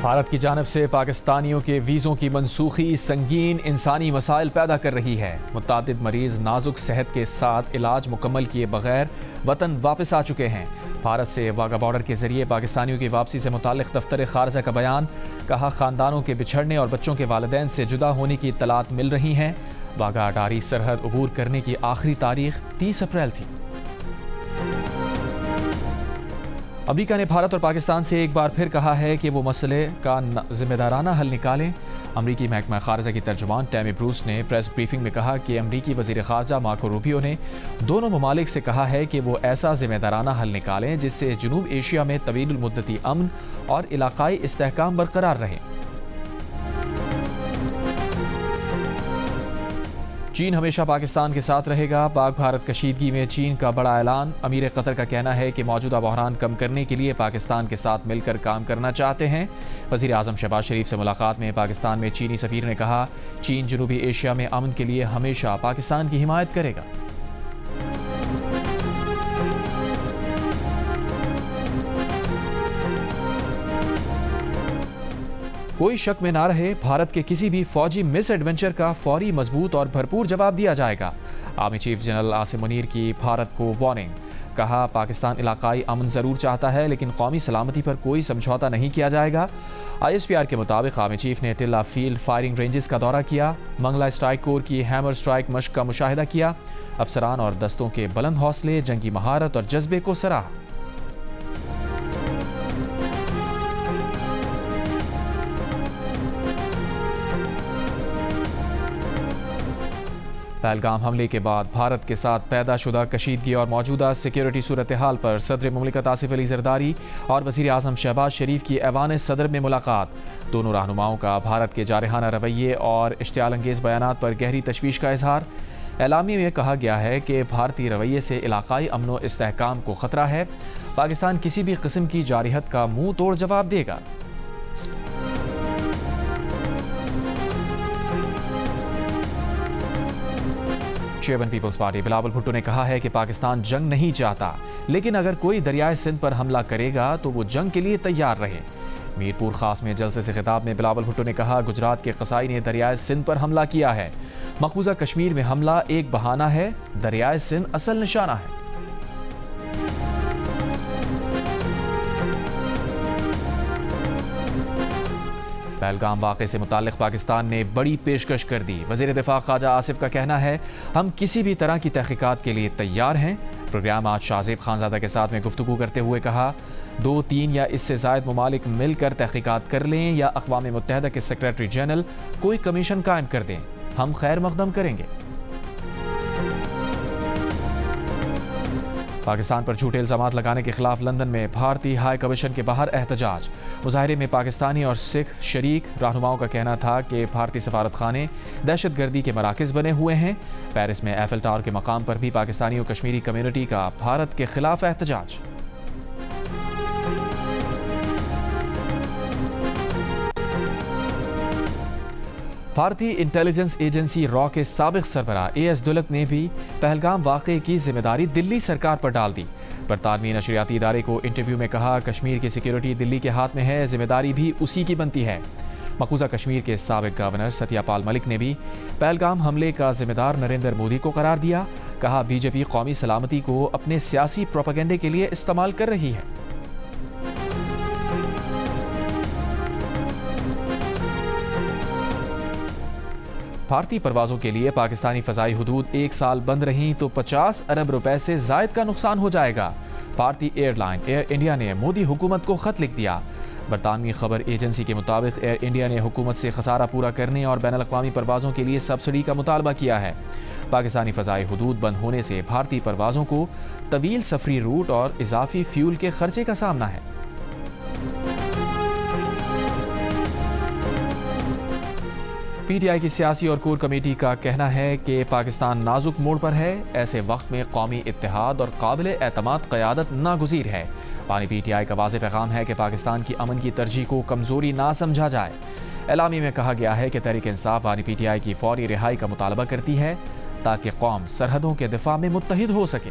بھارت کی جانب سے پاکستانیوں کے ویزوں کی منسوخی سنگین انسانی مسائل پیدا کر رہی ہے۔ متعدد مریض نازک صحت کے ساتھ علاج مکمل کیے بغیر وطن واپس آ چکے ہیں۔ بھارت سے واگا بارڈر کے ذریعے پاکستانیوں کی واپسی سے متعلق دفتر خارجہ کا بیان، کہا خاندانوں کے بچھڑنے اور بچوں کے والدین سے جدا ہونے کی اطلاعات مل رہی ہیں۔ واگا اٹاری سرحد عبور کرنے کی آخری تاریخ 30 اپریل تھی۔ امریکہ نے بھارت اور پاکستان سے ایک بار پھر کہا ہے کہ وہ مسئلے کا ذمہ دارانہ حل نکالیں۔ امریکی محکمہ خارجہ کی ترجمان ٹیمی بروس نے پریس بریفنگ میں کہا کہ امریکی وزیر خارجہ مارکو روبیو نے دونوں ممالک سے کہا ہے کہ وہ ایسا ذمہ دارانہ حل نکالیں جس سے جنوب ایشیا میں طویل المدتی امن اور علاقائی استحکام برقرار رہے۔ چین ہمیشہ پاکستان کے ساتھ رہے گا۔ پاک بھارت کشیدگی میں چین کا بڑا اعلان۔ امیر قطر کا کہنا ہے کہ موجودہ بحران کم کرنے کے لیے پاکستان کے ساتھ مل کر کام کرنا چاہتے ہیں۔ وزیر اعظم شہباز شریف سے ملاقات میں پاکستان میں چینی سفیر نے کہا، چین جنوبی ایشیا میں امن کے لیے ہمیشہ پاکستان کی حمایت کرے گا۔ کوئی شک میں نہ رہے، بھارت کے کسی بھی فوجی مس ایڈونچر کا فوری، مضبوط اور بھرپور جواب دیا جائے گا۔ Army chief general Asim Munir کی بھارت کو وارننگ، کہا پاکستان علاقائی امن ضرور چاہتا ہے لیکن قومی سلامتی پر کوئی سمجھوتا نہیں کیا جائے گا۔ ISPR کے مطابق آرمی چیف نے ٹلہ فیلڈ فائرنگ رینجز کا دورہ کیا، منگلا اسٹرائک کور کی ہیمر اسٹرائک مشق کا مشاہدہ کیا، افسران اور دستوں کے بلند حوصلے، جنگی مہارت اور جذبے کو سراہا۔ پہلگام حملے کے بعد بھارت کے ساتھ پیدا شدہ کشیدگی اور موجودہ سیکیورٹی صورتحال پر صدر مملکت آصف علی زرداری اور وزیر اعظم شہباز شریف کی ایوان صدر میں ملاقات۔ دونوں رہنماؤں کا بھارت کے جارحانہ رویے اور اشتعال انگیز بیانات پر گہری تشویش کا اظہار۔ اعلامیے میں کہا گیا ہے کہ بھارتی رویے سے علاقائی امن و استحکام کو خطرہ ہے۔ پاکستان کسی بھی قسم کی جارحیت کا منہ توڑ جواب دے گا۔ Chairman peoples party Bilawal Bhutto نے کہا ہے کہ پاکستان جنگ نہیں چاہتا، لیکن اگر کوئی دریائے سندھ پر حملہ کرے گا تو وہ جنگ کے لیے تیار رہے۔ میرپور خاص میں جلسے سے خطاب میں بلاول بھٹو نے کہا، گجرات کے قصائی نے دریائے سندھ پر حملہ کیا ہے۔ مقبوضہ کشمیر میں حملہ ایک بہانہ ہے، دریائے سندھ اصل نشانہ ہے۔ پہلگام واقعے سے متعلق پاکستان نے بڑی پیشکش کر دی۔ وزیر دفاع خواجہ آصف کا کہنا ہے، ہم کسی بھی طرح کی تحقیقات کے لیے تیار ہیں۔ پروگرام آج شاہ زیب خانزادہ کے ساتھ میں گفتگو کرتے ہوئے کہا، 2، 3 یا اس سے زائد ممالک مل کر تحقیقات کر لیں یا اقوام متحدہ کے سیکریٹری جنرل کوئی کمیشن قائم کر دیں، ہم خیر مقدم کریں گے۔ پاکستان پر جھوٹے الزامات لگانے کے خلاف لندن میں بھارتی ہائی کمیشن کے باہر احتجاج۔ مظاہرے میں پاکستانی اور سکھ شریک رہنماؤں کا کہنا تھا کہ بھارتی سفارت خانے دہشت گردی کے مراکز بنے ہوئے ہیں۔ پیرس میں ایفل ٹاور کے مقام پر بھی پاکستانی اور کشمیری کمیونٹی کا بھارت کے خلاف احتجاج۔ بھارتی انٹیلیجنس ایجنسی را کے سابق سربراہ AS دولت نے بھی پہلگام واقعے کی ذمہ داری دلی سرکار پر ڈال دی۔ برطانوی نشریاتی ادارے کو انٹرویو میں کہا، کشمیر کی سیکیورٹی دلی کے ہاتھ میں ہے، ذمہ داری بھی اسی کی بنتی ہے۔ مقبوضہ کشمیر کے سابق گورنر ستیہ پال ملک نے بھی پہلگام حملے کا ذمہ دار نریندر مودی کو قرار دیا، کہا BJP قومی سلامتی کو اپنے سیاسی پروپیگنڈے کے لیے استعمال کر رہی ہے۔ بھارتی پروازوں کے لیے پاکستانی فضائی حدود 1 سال بند رہیں تو 50 ارب روپے سے زائد کا نقصان ہو جائے گا۔ بھارتی ایئر لائن ایئر انڈیا نے مودی حکومت کو خط لکھ دیا۔ برطانوی خبر ایجنسی کے مطابق ایئر انڈیا نے حکومت سے خسارہ پورا کرنے اور بین الاقوامی پروازوں کے لیے سبسڈی کا مطالبہ کیا ہے۔ پاکستانی فضائی حدود بند ہونے سے بھارتی پروازوں کو طویل سفری روٹ اور اضافی فیول کے خرچے کا سامنا ہے۔ PTI کی سیاسی اور کور کمیٹی کا کہنا ہے کہ پاکستان نازک موڑ پر ہے، ایسے وقت میں قومی اتحاد اور قابل اعتماد قیادت ناگزیر ہے۔ بانی PTI کا واضح پیغام ہے کہ پاکستان کی امن کی ترجیح کو کمزوری نہ سمجھا جائے۔ اعلامیے میں کہا گیا ہے کہ تحریک انصاف بانی PTI کی فوری رہائی کا مطالبہ کرتی ہے تاکہ قوم سرحدوں کے دفاع میں متحد ہو سکے۔